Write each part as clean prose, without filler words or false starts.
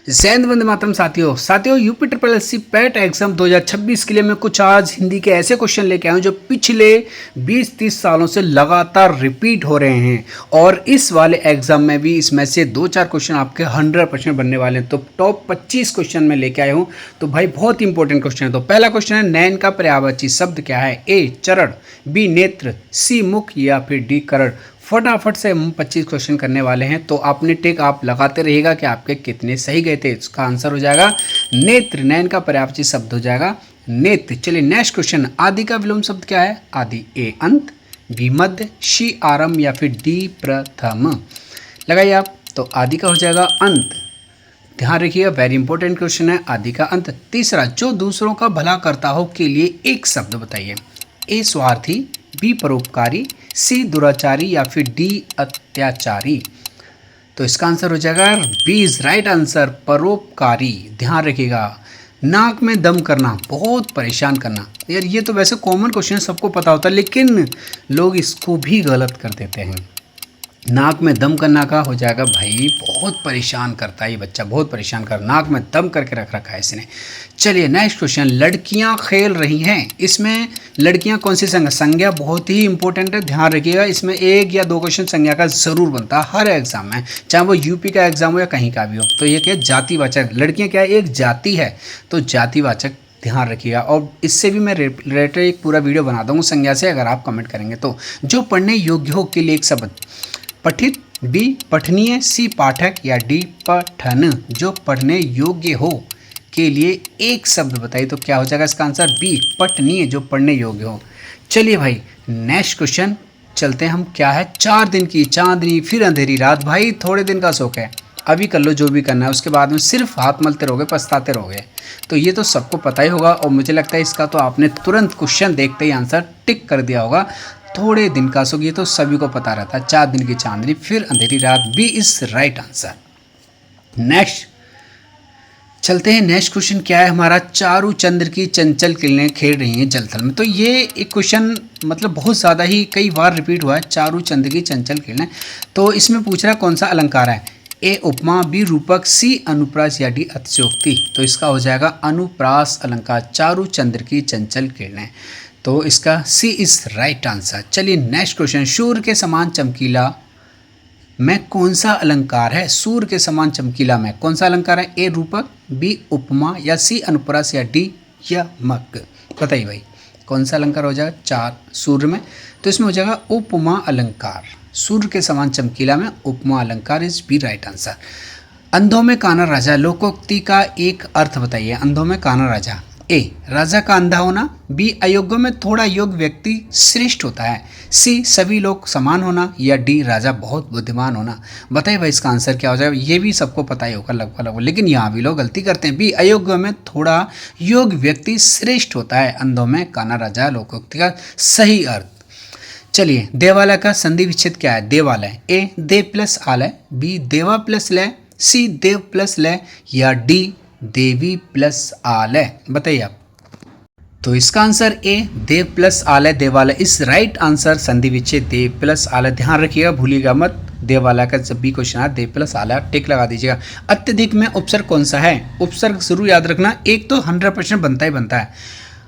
जैन वंदे मातरम साथियों UP triple S C PET exam 2026 के लिए मैं कुछ आज हिंदी के ऐसे क्वेश्चन लेके आया हूँ जो पिछले 20-30 सालों से लगातार रिपीट हो रहे हैं और इस वाले एग्जाम में भी इसमें से 2-4 क्वेश्चन आपके 100% बनने वाले हैं। तो टॉप 25 क्वेश्चन में लेके आया हूँ। तो भाई बहुत इंपॉर्टेंट क्वेश्चन है। तो पहला क्वेश्चन है, नैन का पर्यायवाची शब्द क्या है? ए चरण, बी नेत्र, सी मुख या फिर डी करण। फटाफट से हम 25 क्वेश्चन करने वाले हैं, तो आपने टिक आप लगाते रहिएगा कि आपके कितने सही गए थे। इसका आंसर हो जाएगा नेत्र। नैन का पर्यायवाची शब्द हो जाएगा नेत्र। चलिए नेक्स्ट क्वेश्चन, आदि का विलोम शब्द क्या है? आदि ए अंत, बी मध्य, सी आरंभ या फिर डी प्रथम। लगाइए आप। तो आदि का हो जाएगा अंत। ध्यान रखिएगा, वेरी इंपॉर्टेंट क्वेश्चन है, आदि का अंत। तीसरा, जो दूसरों का भला करता हो के लिए एक शब्द बताइए। ए स्वार्थी, बी परोपकारी, सी दुराचारी या फिर डी अत्याचारी। तो इसका आंसर हो जाएगा बी इज राइट आंसर, परोपकारी। ध्यान रखिएगा। नाक में दम करना, बहुत परेशान करना। यार ये तो वैसे कॉमन क्वेश्चन सबको पता होता है, लेकिन लोग इसको भी गलत कर देते हैं। नाक में दम करना का हो जाएगा भाई, बहुत परेशान करता है ये बच्चा, बहुत परेशान कर, नाक में दम करके रख रखा है इसने। चलिए नेक्स्ट क्वेश्चन, लड़कियां खेल रही हैं, इसमें लड़कियां कौन सी संज्ञा? संज्ञा बहुत ही इंपॉर्टेंट है, ध्यान रखिएगा। इसमें 1 या 2 क्वेश्चन संज्ञा का जरूर बनता है हर एग्जाम में, चाहे वो यूपी का एग्जाम हो या कहीं का भी हो। तो ये क्या है? जातिवाचक। लड़कियां क्या है? एक जाति है, तो जातिवाचक ध्यान रखिएगा। और इससे भी मैं रिलेटेड एक पूरा वीडियो बना दूंगा संज्ञा से, अगर आप कमेंट करेंगे तो। जो पढ़ने योग्य हो के लिए एक शब्द, पठित, बी पठनीय, सी पाठक या डी पठन। जो पढ़ने योग्य हो के लिए एक शब्द बताइए, तो क्या हो जाएगा इसका आंसर? बी पठनीय, जो पढ़ने योग्य हो। चलिए भाई नेक्स्ट क्वेश्चन चलते हैं हम। क्या है? 4 दिन की चांदनी फिर अंधेरी रात। भाई थोड़े दिन का शौक है, अभी कर लो जो भी करना है, उसके बाद में सिर्फ हाथ मलते रहोगे, पछताते रहोगे। तो ये तो सबको पता ही होगा, और मुझे लगता है इसका तो आपने तुरंत क्वेश्चन देखते ही आंसर टिक कर दिया होगा। थोड़े दिन का शौक, ये तो सभी को पता रहता है। 4 दिन की चांदनी फिर अंधेरी रात, B is right answer. Next चलते हैं। नेक्स्ट क्वेश्चन क्या है हमारा? चारू चंद्र की चंचल किरणें खेल रही हैं जलथल में। तो ये एक क्वेश्चन मतलब बहुत ज़्यादा ही कई बार रिपीट हुआ है, चारू चंद्र की चंचल किरणें। तो इसमें पूछ रहा है कौन सा अलंकार है? ए उपमा, बी रूपक, सी अनुप्रास या डी अतिशयोक्ति। तो इसका हो जाएगा अनुप्रास अलंकार, चारू चंद्र की चंचल किरणें। तो इसका सी इज राइट आंसर। चलिए नेक्स्ट क्वेश्चन, सूर्य के समान चमकीला में कौन सा अलंकार है? सूर्य के समान चमकीला में कौन सा अलंकार है? ए रूपक, बी उपमा या सी अनुप्रास या डी यमक। बताइए भाई कौन सा अलंकार हो जाएगा 4 सूर्य में? तो इसमें हो जाएगा उपमा अलंकार। सूर्य के समान चमकीला में उपमा अलंकार इज बी राइट आंसर। अंधों में काना राजा, लोकोक्ति का एक अर्थ बताइए। अंधों में काना राजा, ए राजा का अंधा होना, बी अयोग्यों में थोड़ा योग्य व्यक्ति श्रेष्ठ होता है, सी सभी लोग समान होना या डी राजा बहुत बुद्धिमान होना। बताइए भाई इसका आंसर क्या हो जाएगा? ये भी सबको पता ही होगा लगभग, लेकिन यहाँ भी लोग गलती करते हैं। बी अयोग्यों में थोड़ा योग्य व्यक्ति श्रेष्ठ होता है, अंधों में काना राजा लोकोक्ति का सही अर्थ। चलिए देवालय का संधि विच्छेद क्या है? देवालय, ए देव प्लस आलय, बी देवा प्लस लय, सी देव प्लस लय या डी देवी प्लस आलय। बताइए आप। तो इसका आंसर ए देव प्लस आलय देवालय इस राइट आंसर। संधि विच्छेद देव प्लस आलय। ध्यान रखिएगा, भूलिएगा मत। देवालय का जब भी क्वेश्चन आए देव प्लस आलय टिक लगा दीजिएगा। अत्यधिक में उपसर्ग कौन सा है? उपसर्ग जरूर याद रखना, एक तो 100% बनता ही बनता है।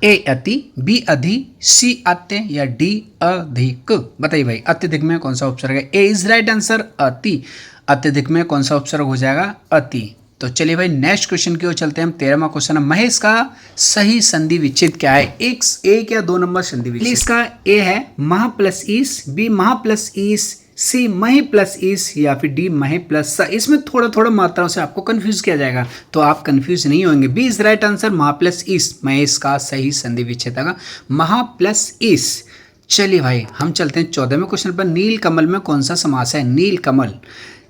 ए अति, बी अधि, सी अत्य या डी अधिक। बताइए भाई अत्यधिक में कौन सा उपसर्ग है? ए इज राइट आंसर, अति। अत्यधिक में कौन सा उपसर्ग हो जाएगा? अति। तो चलिए भाई नेक्स्ट क्वेश्चन की ओर चलते हैं हम। 13वां क्वेश्चन है, महेश का सही संधि विच्छेद क्या है? एक या 2 नंबर संधि विच्छेद। इसका ए है महा प्लस ईस, बी महा प्लस ईस, सी मही प्लस ईस या फिर डी मही प्लस सा। इसमें थोड़ा थोड़ा मात्राओं से आपको कंफ्यूज किया जाएगा, तो आप कंफ्यूज नहीं होंगे। बी इज राइट आंसर, महा प्लस ईस। महेश का सही संधि विच्छेद होगा महा प्लस ईस। चलिए भाई हम चलते हैं 14वें क्वेश्चन पर। नील कमल में कौन सा समास है? नील कमल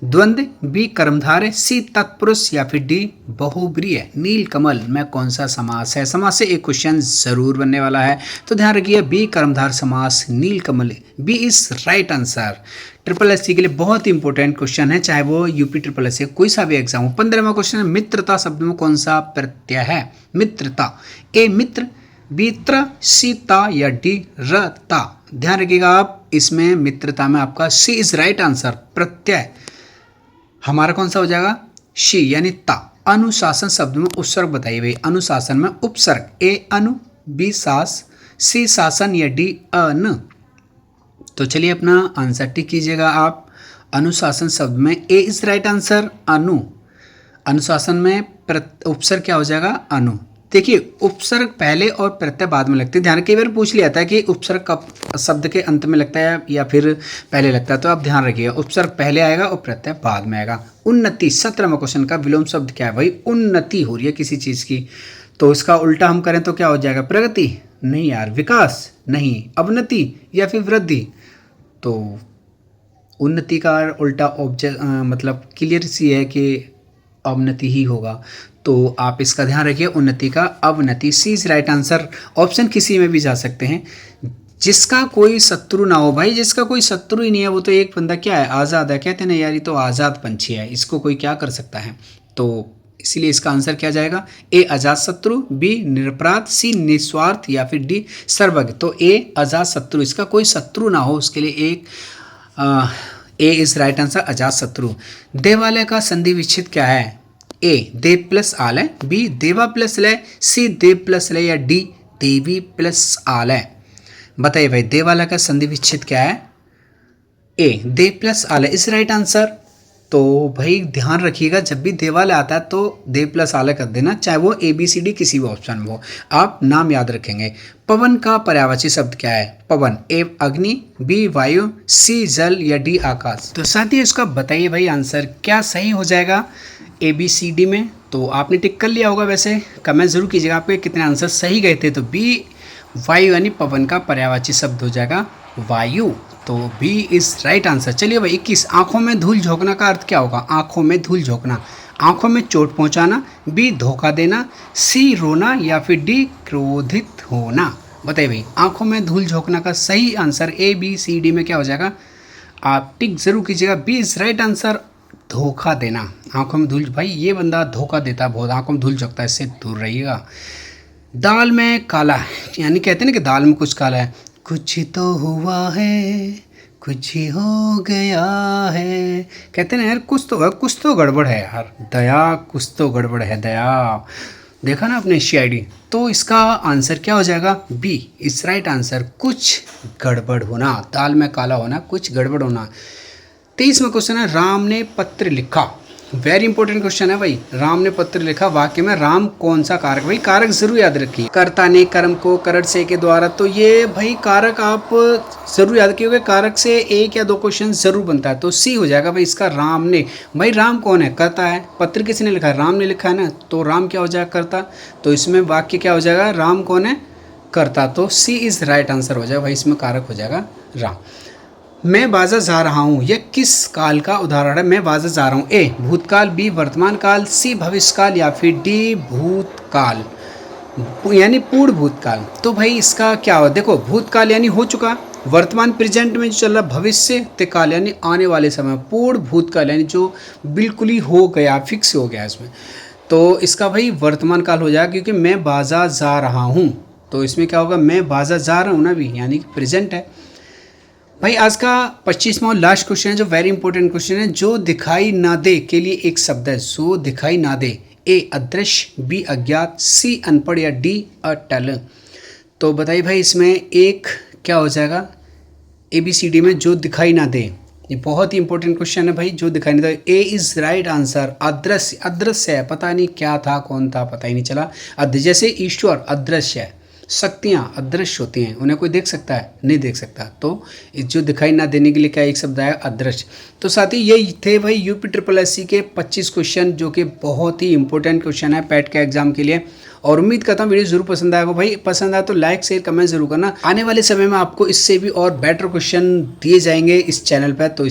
द्वंद्व, बी कर्मधारय, सी तत्पुरुष या फिर डी बहुब्रीहि। नील कमल में कौन सा समास है? समास से एक क्वेश्चन जरूर बनने वाला है, तो ध्यान रखिए बी कर्मधार समास नील कमल, B is right answer. Triple S C के लिए बहुत इंपॉर्टेंट क्वेश्चन है, चाहे वो यूपी ट्रिपल एस सी कोई सा भी एग्जाम हो। 15वां क्वेश्चन है, मित्रता शब्द में कौन सा प्रत्यय है? मित्रता, ए मित्र, बी त्र, सी ता या डी रता। ध्यान रखिएगा आप, इसमें मित्रता में आपका सी इज राइट आंसर। प्रत्यय हमारा कौन सा हो जाएगा? शी यानी ता। अनुशासन शब्द में उपसर्ग बताइए भाई। अनुशासन में उपसर्ग ए अनु, बी सास, सी शासन या डी अन। तो चलिए अपना आंसर टिक कीजिएगा आप। अनुशासन शब्द में ए इज राइट आंसर अनु। अनुशासन में उपसर्ग क्या हो जाएगा अनु। देखिए उपसर्ग पहले और प्रत्यय बाद में लगते हैं। ध्यान कई बार पूछ लिया था कि उपसर्ग कब शब्द के अंत में लगता है या फिर पहले लगता है, तो आप ध्यान रखिएगा उपसर्ग पहले आएगा और प्रत्यय बाद में आएगा। उन्नति 17वां क्वेश्चन का विलोम शब्द क्या है भाई। उन्नति हो रही है किसी चीज़ की, तो इसका उल्टा हम करें तो क्या हो जाएगा। प्रगति नहीं यार, विकास नहीं, अवनति या फिर वृद्धि। तो उन्नति का उल्टा ऑब्जेक्ट मतलब क्लियर सी है कि अवनति ही होगा, तो आप इसका ध्यान रखिए। उन्नति का अवनति, सी इज राइट आंसर। ऑप्शन किसी में भी जा सकते हैं। जिसका कोई शत्रु ना हो भाई, जिसका कोई शत्रु ही नहीं है वो तो एक बंदा क्या है, आज़ाद है। कहते हैं ना यार ये तो आज़ाद पंछी है, इसको कोई क्या कर सकता है। तो इसीलिए इसका आंसर क्या जाएगा, ए अजात शत्रु, बी निरपराध, सी निस्वार्थ या फिर डी सर्वज्ञ। तो ए अजात शत्रु, इसका कोई शत्रु ना हो उसके लिए एक ए इज राइट आंसर अजात शत्रु। देवालय का संधि विच्छेद क्या है। ए देव प्लस आलय, बी देवा प्लस लय, सी देव प्लस लय या डी देवी प्लस आलय। बताइए भाई देवालय का संधि विच्छेद क्या है। ए देव प्लस आलय इज राइट आंसर। तो भाई ध्यान रखिएगा जब भी देवालय आता है तो देव प्लस आलय कर देना, चाहे वो ए बी सी डी किसी भी ऑप्शन में हो, आप नाम याद रखेंगे। पवन का पर्यायवाची शब्द क्या है। पवन ए अग्नि, बी वायु, सी जल या डी आकाश। तो साथ ही इसका बताइए भाई आंसर क्या सही हो जाएगा ए बी सी डी में। तो आपने टिक कर लिया होगा, वैसे कमेंट जरूर कीजिएगा आपके कितने आंसर सही गए थे। तो बी वायु यानी पवन का पर्यायवाची शब्द हो जाएगा वायु। तो बी इज राइट आंसर। चलिए भाई 21, आंखों में धूल झोंकना का अर्थ क्या होगा। आंखों में धूल झोंकना, आंखों में चोट पहुंचाना, बी धोखा देना, सी रोना या फिर डी क्रोधित होना। बताइए भाई आंखों में धूल झोंकना का सही answer A B C D में क्या हो जाएगा, आप टिक जरूर कीजिएगा। बी इज राइट आंसर धोखा देना। आंखों में धूल, भाई ये बंदा धोखा देता है बहुत, आंखों में धूल झोंकता है, इससे दूर रहिएगा। दाल में काला यानी कहते हैं ना कि दाल में कुछ काला है। कुछ तो हुआ है, कुछ ही हो गया है। कहते हैं ना यार कुछ तो गड़बड़ है यार। दया कुछ तो गड़बड़ है दया। देखा ना आपने CID। तो इसका आंसर क्या हो जाएगा, बी इस राइट आंसर कुछ गड़बड़ होना। दाल में काला होना, कुछ गड़बड़ होना। 23वां क्वेश्चन है राम ने पत्र लिखा। वेरी इंपॉर्टेंट क्वेश्चन है भाई। राम ने पत्र लिखा, वाक्य में राम कौन सा कारक। भाई कारक जरूर याद रखिए। कर्ता ने कर्म को करट से के द्वारा, तो ये भाई कारक आप जरूर याद रखिएगा। कारक से एक या दो क्वेश्चन जरूर बनता है। तो सी हो जाएगा भाई इसका राम ने। भाई राम कौन है, कर्ता है। पत्र किसने लिखा है, राम ने लिखा है ना, तो राम क्या हो जाएगा कर्ता। तो इसमें वाक्य क्या हो जाएगा, राम कौन है, कर्ता। तो सी इज राइट आंसर हो जाएगा भाई, इसमें कारक हो जाएगा राम। मैं बाजार जा रहा हूँ, यह किस काल का उदाहरण है। मैं बाजार जा रहा हूँ, ए भूतकाल, बी वर्तमान काल, सी भविष्यकाल या फिर डी भूतकाल यानी पूर्ण भूतकाल। तो भाई इसका क्या हो, देखो भूतकाल यानी हो चुका, वर्तमान प्रेजेंट में जो चल रहा, भविष्य काल यानी आने वाले समय, पूर्ण भूतकाल यानी जो बिल्कुल ही हो गया, फिक्स हो गया इसमें। तो इसका भाई वर्तमान काल हो जाएगा क्योंकि मैं बाजार जा रहा हूँ। तो इसमें क्या होगा, मैं बाजार जा रहा हूँ ना भी, यानी प्रेजेंट है। भाई आज का 25वां और लास्ट क्वेश्चन है जो वेरी इंपॉर्टेंट क्वेश्चन है। जो दिखाई ना दे के लिए एक शब्द है। जो दिखाई ना दे, ए अदृश्य, बी अज्ञात, सी अनपढ़ या डी अटल। तो बताइए भाई इसमें एक क्या हो जाएगा, ABCD में जो दिखाई ना दे। ये बहुत ही इंपॉर्टेंट क्वेश्चन है भाई। जो दिखाई नहीं दे, ए इज राइट आंसर। अदृश्य, अदृश्य है, पता नहीं क्या था कौन था पता ही नहीं चला। जैसे ईश्वर अदृश्य है, शक्तियाँ अदृश्य होती हैं, उन्हें कोई देख सकता है, नहीं देख सकता। तो जो दिखाई ना देने के लिए क्या एक शब्द आया, अदृश्य। तो साथ ही ये थे भाई UPSSC के 25 क्वेश्चन जो कि बहुत ही इंपॉर्टेंट क्वेश्चन है पैट के एग्जाम के लिए। और उम्मीद करता हूँ वीडियो जरूर पसंद आएगा भाई। पसंद आया तो लाइक शेयर कमेंट जरूर करना। आने वाले समय में आपको इससे भी और बेटर क्वेश्चन दिए जाएंगे इस चैनल पर। तो